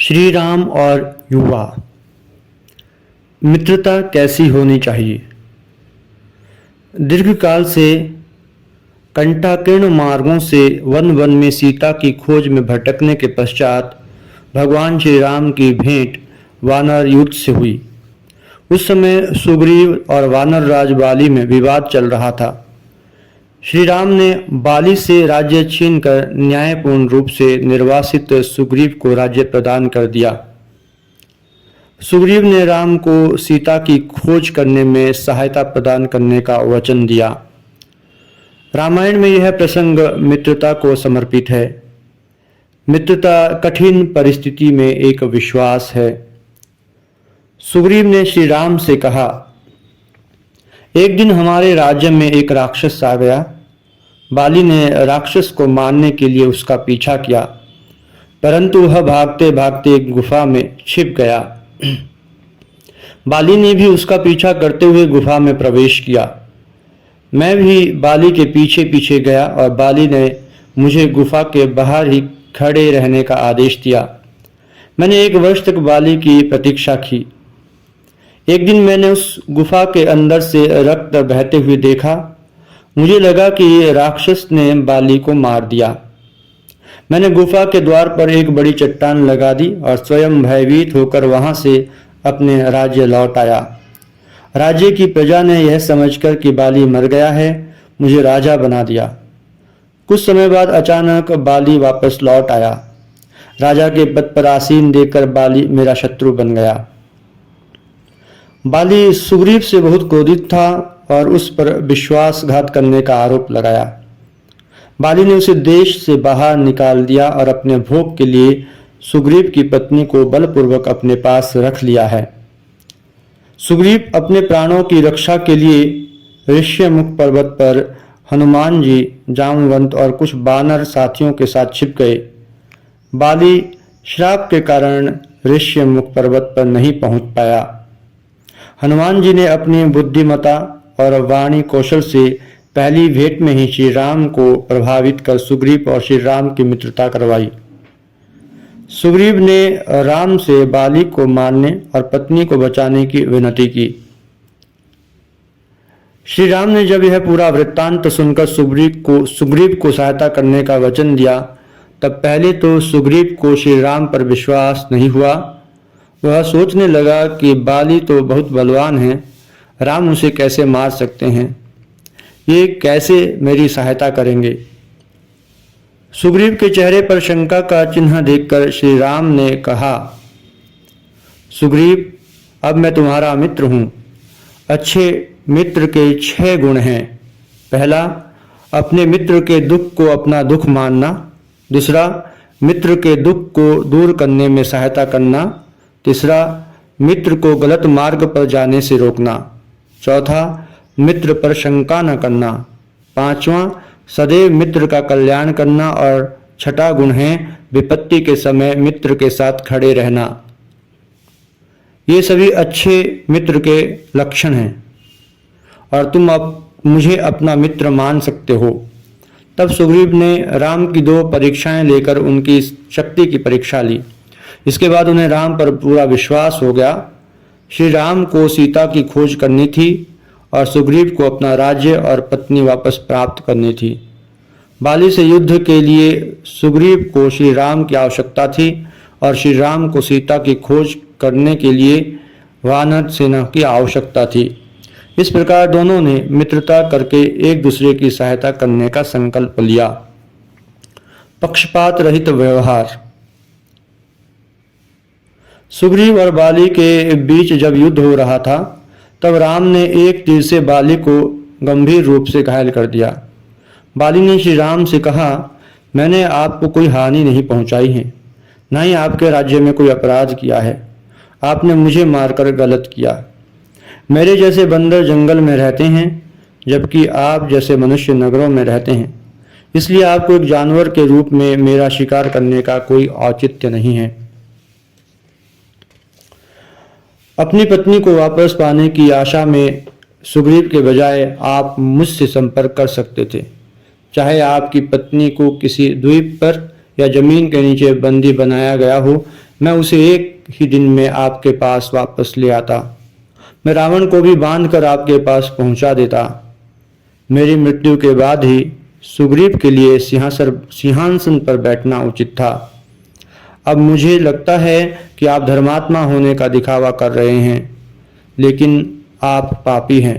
श्री राम और युवा, मित्रता कैसी होनी चाहिए। दीर्घकाल से कंटाकीर्ण मार्गों से वन वन में सीता की खोज में भटकने के पश्चात भगवान श्री राम की भेंट वानर युद्ध से हुई। उस समय सुग्रीव और वानर राज बाली में विवाद चल रहा था। श्री राम ने बाली से राज्य छीनकर न्यायपूर्ण रूप से निर्वासित सुग्रीव को राज्य प्रदान कर दिया। सुग्रीव ने राम को सीता की खोज करने में सहायता प्रदान करने का वचन दिया। रामायण में यह प्रसंग मित्रता को समर्पित है। मित्रता कठिन परिस्थिति में एक विश्वास है। सुग्रीव ने श्री राम से कहा, एक दिन हमारे राज्य में एक राक्षस आ गया। बाली ने राक्षस को मारने के लिए उसका पीछा किया, परंतु वह भागते भागते एक गुफा में छिप गया। बाली ने भी उसका पीछा करते हुए गुफा में प्रवेश किया। मैं भी बाली के पीछे पीछे गया और बाली ने मुझे गुफा के बाहर ही खड़े रहने का आदेश दिया। मैंने 1 वर्ष तक बाली की प्रतीक्षा की। एक दिन मैंने उस गुफा के अंदर से रक्त बहते हुए देखा। मुझे लगा कि राक्षस ने बाली को मार दिया। मैंने गुफा के द्वार पर एक बड़ी चट्टान लगा दी और स्वयं भयभीत होकर वहां से अपने राज्य लौट आया। राज्य की प्रजा ने यह समझकर कि बाली मर गया है, मुझे राजा बना दिया। कुछ समय बाद अचानक बाली वापस लौट आया। राजा के पद पर आसीन देखकर बाली मेरा शत्रु बन गया। बाली सुग्रीव से बहुत क्रोधित था और उस पर विश्वासघात करने का आरोप लगाया। बाली ने उसे देश से बाहर निकाल दिया और अपने भोग के लिए सुग्रीव की पत्नी को बलपूर्वक अपने पास रख लिया है। सुग्रीव अपने प्राणों की रक्षा के लिए ऋष्यमुख पर्वत पर हनुमान जी, जामवंत और कुछ बानर साथियों के साथ छिप गए। बाली श्राप के कारण ऋष्यमुख पर्वत पर नहीं पहुंच पाया। हनुमान जी ने अपनी बुद्धिमता और वाणी कौशल से पहली भेंट में ही श्री राम को प्रभावित कर सुग्रीव और श्री राम की मित्रता करवाई। सुग्रीव ने राम से बाली को मारने और पत्नी को बचाने की विनती की। श्री राम ने जब यह पूरा वृत्तांत सुनकर सुग्रीव को सहायता करने का वचन दिया, तब पहले तो सुग्रीव को श्री राम पर विश्वास नहीं हुआ। वह सोचने लगा कि बाली तो बहुत बलवान है, राम उसे कैसे मार सकते हैं, ये कैसे मेरी सहायता करेंगे। सुग्रीव के चेहरे पर शंका का चिन्ह देखकर श्री राम ने कहा, सुग्रीव, अब मैं तुम्हारा मित्र हूँ। अच्छे मित्र के 6 गुण हैं। पहला, अपने मित्र के दुख को अपना दुख मानना। दूसरा, मित्र के दुख को दूर करने में सहायता करना। तीसरा, मित्र को गलत मार्ग पर जाने से रोकना। चौथा, मित्र पर शंका न करना। 5वां, सदैव मित्र का कल्याण करना। और 6ठा गुण है विपत्ति के समय मित्र के साथ खड़े रहना। ये सभी अच्छे मित्र के लक्षण हैं और तुम अब मुझे अपना मित्र मान सकते हो। तब सुग्रीव ने राम की 2 परीक्षाएं लेकर उनकी शक्ति की परीक्षा ली। इसके बाद उन्हें राम पर पूरा विश्वास हो गया। श्री राम को सीता की खोज करनी थी और सुग्रीव को अपना राज्य और पत्नी वापस प्राप्त करनी थी। बाली से युद्ध के लिए सुग्रीव को श्री राम की आवश्यकता थी और श्री राम को सीता की खोज करने के लिए वानर सेना की आवश्यकता थी। इस प्रकार दोनों ने मित्रता करके एक दूसरे की सहायता करने का संकल्प लिया। पक्षपात रहित व्यवहार। सुग्रीव और बाली के बीच जब युद्ध हो रहा था, तब राम ने एक तीर से बाली को गंभीर रूप से घायल कर दिया। बाली ने श्री राम से कहा, मैंने आपको कोई हानि नहीं पहुंचाई है, न ही आपके राज्य में कोई अपराध किया है। आपने मुझे मारकर गलत किया। मेरे जैसे बंदर जंगल में रहते हैं, जबकि आप जैसे मनुष्य नगरों में रहते हैं। इसलिए आपको एक जानवर के रूप में मेरा शिकार करने का कोई औचित्य नहीं है। अपनी पत्नी को वापस पाने की आशा में सुग्रीव के बजाय आप मुझसे संपर्क कर सकते थे। चाहे आपकी पत्नी को किसी द्वीप पर या जमीन के नीचे बंदी बनाया गया हो, मैं उसे एक ही दिन में आपके पास वापस ले आता। मैं रावण को भी बांधकर आपके पास पहुंचा देता। मेरी मृत्यु के बाद ही सुग्रीव के लिए सिंहासन पर बैठना उचित था। अब मुझे लगता है कि आप धर्मात्मा होने का दिखावा कर रहे हैं, लेकिन आप पापी हैं।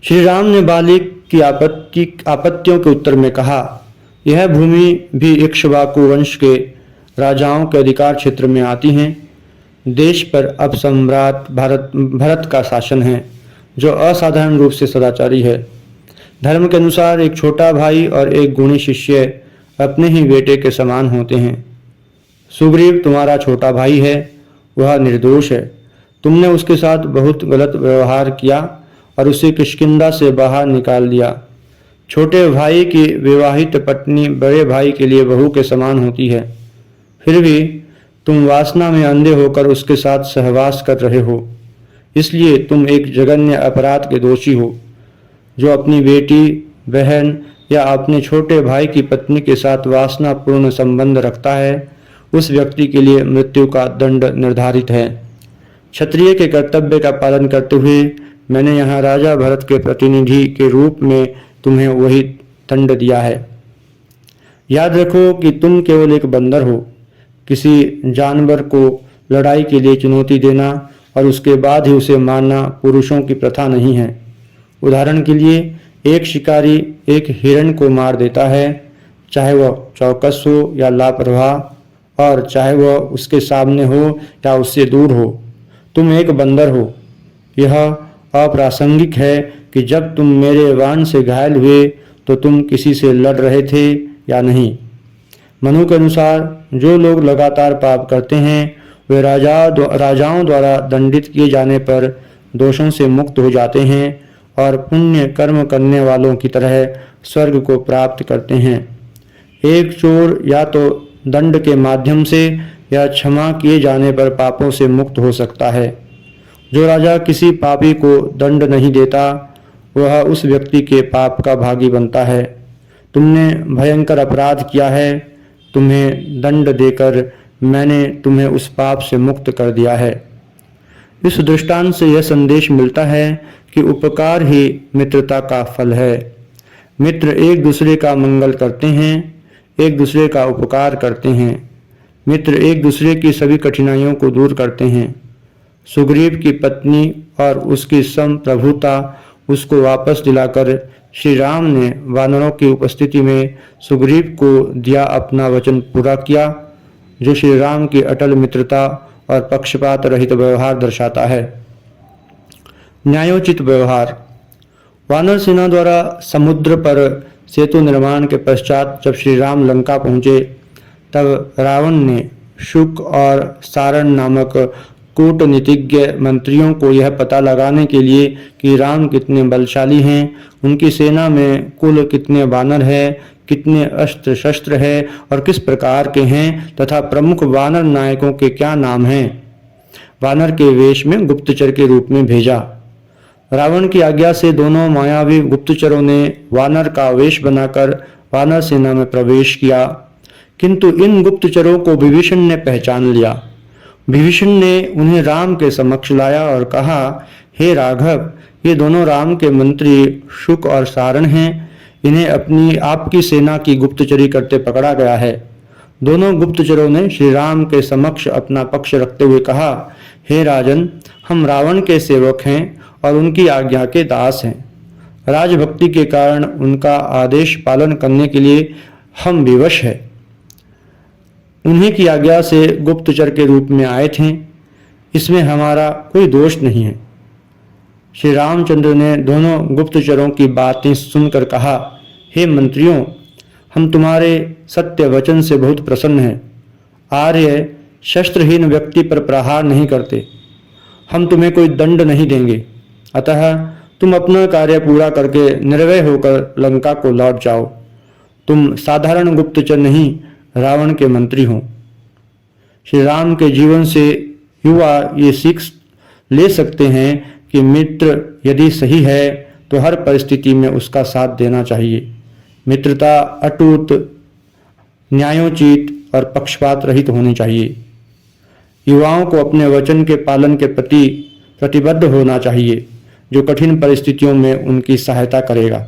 श्री राम ने बाली की आपत्तियों के उत्तर में कहा, यह भूमि भी इक्ष्वाकु वंश के राजाओं के अधिकार क्षेत्र में आती हैं। देश पर अब सम्राट भरत का शासन है, जो असाधारण रूप से सदाचारी है। धर्म के अनुसार एक छोटा भाई और एक गुणी शिष्य अपने ही बेटे के समान होते हैं। सुग्रीव तुम्हारा छोटा भाई है, वह निर्दोष है। तुमने उसके साथ बहुत गलत व्यवहार किया और उसे किष्किंधा से बाहर निकाल दिया। छोटे भाई की विवाहित पत्नी बड़े भाई के लिए बहू के समान होती है, फिर भी तुम वासना में अंधे होकर उसके साथ सहवास कर रहे हो। इसलिए तुम एक जघन्य अपराध के दोषी हो। जो अपनी बेटी, बहन या अपने छोटे भाई की पत्नी के साथ वासनापूर्ण संबंध रखता है, उस व्यक्ति के लिए मृत्यु का दंड निर्धारित है। क्षत्रिय के कर्तव्य का पालन करते हुए मैंने यहाँ राजा भरत के प्रतिनिधि के रूप में तुम्हें वही दंड दिया है। याद रखो कि तुम केवल एक बंदर हो। किसी जानवर को लड़ाई के लिए चुनौती देना और उसके बाद ही उसे मारना पुरुषों की प्रथा नहीं है। उदाहरण के लिए एक शिकारी एक हिरण को मार देता है, चाहे वह चौकस हो या लापरवाह, और चाहे वह उसके सामने हो या उससे दूर हो। तुम एक बंदर हो। यह अप्रासंगिक है कि जब तुम मेरे बाण से घायल हुए तो तुम किसी से लड़ रहे थे या नहीं। मनु के अनुसार जो लोग लगातार पाप करते हैं वे राजाओं द्वारा दंडित किए जाने पर दोषों से मुक्त हो जाते हैं और पुण्य कर्म करने वालों की तरह स्वर्ग को प्राप्त करते हैं। एक चोर या तो दंड के माध्यम से या क्षमा किए जाने पर पापों से मुक्त हो सकता है। जो राजा किसी पापी को दंड नहीं देता वह उस व्यक्ति के पाप का भागी बनता है। तुमने भयंकर अपराध किया है, तुम्हें दंड देकर मैंने तुम्हें उस पाप से मुक्त कर दिया है। इस दृष्टांत से यह संदेश मिलता है कि उपकार ही मित्रता का फल है। मित्र एक दूसरे का मंगल करते हैं, एक दूसरे का उपकार करते हैं। मित्र एक दूसरे की सभी कठिनाइयों को दूर करते हैं। सुग्रीव की पत्नी और उसकी संप्रभुता उसको वापस दिलाकर श्री राम ने वानरों की उपस्थिति में सुग्रीव को दिया अपना वचन पूरा किया, जो श्री राम की अटल मित्रता और पक्षपात रहित व्यवहार दर्शाता है। न्यायोचित व्यवहार। वानर सेना द्वारा समुद्र पर सेतु निर्माण के पश्चात जब श्री राम लंका पहुंचे तब रावण ने शुक और सारण नामक कूटनीतिज्ञ मंत्रियों को यह पता लगाने के लिए कि राम कितने बलशाली हैं, उनकी सेना में कुल कितने वानर हैं, कितने अस्त्र शस्त्र है और किस प्रकार के हैं तथा प्रमुख वानर नायकों के क्या नाम हैं, वानर के वेश में गुप्तचर के रूप में भेजा। रावण की आज्ञा से दोनों मायावी गुप्तचरों ने वानर का वेश बनाकर वानर सेना में प्रवेश किया, किंतु इन गुप्तचरों को विभीषण ने पहचान लिया। विभीषण ने उन्हें राम के समक्ष लाया और कहा, हे राघव, ये दोनों राम के मंत्री शुक और सारण हैं। इन्हें आपकी सेना की गुप्तचरी करते पकड़ा गया है। दोनों गुप्तचरों ने श्री राम के समक्ष अपना पक्ष रखते हुए कहा, हे राजन, हम रावण के सेवक हैं और उनकी आज्ञा के दास हैं। राजभक्ति के कारण उनका आदेश पालन करने के लिए हम विवश हैं। उन्हीं की आज्ञा से गुप्तचर के रूप में आए थे, इसमें हमारा कोई दोष नहीं है। श्री रामचंद्र ने दोनों गुप्तचरों की बातें सुनकर कहा, हे मंत्रियों, हम तुम्हारे सत्य वचन से बहुत प्रसन्न हैं। आर्य शस्त्रहीन व्यक्ति पर प्रहार नहीं करते। हम तुम्हें कोई दंड नहीं देंगे, अतः तुम अपना कार्य पूरा करके निर्भय होकर लंका को लौट जाओ। तुम साधारण गुप्तचर नहीं, रावण के मंत्री हो। श्री राम के जीवन से युवा ये सीख ले सकते हैं कि मित्र यदि सही है तो हर परिस्थिति में उसका साथ देना चाहिए। मित्रता अटूट, न्यायोचित और पक्षपात रहित होनी चाहिए। युवाओं को अपने वचन के पालन के प्रति प्रतिबद्ध होना चाहिए, जो कठिन परिस्थितियों में उनकी सहायता करेगा।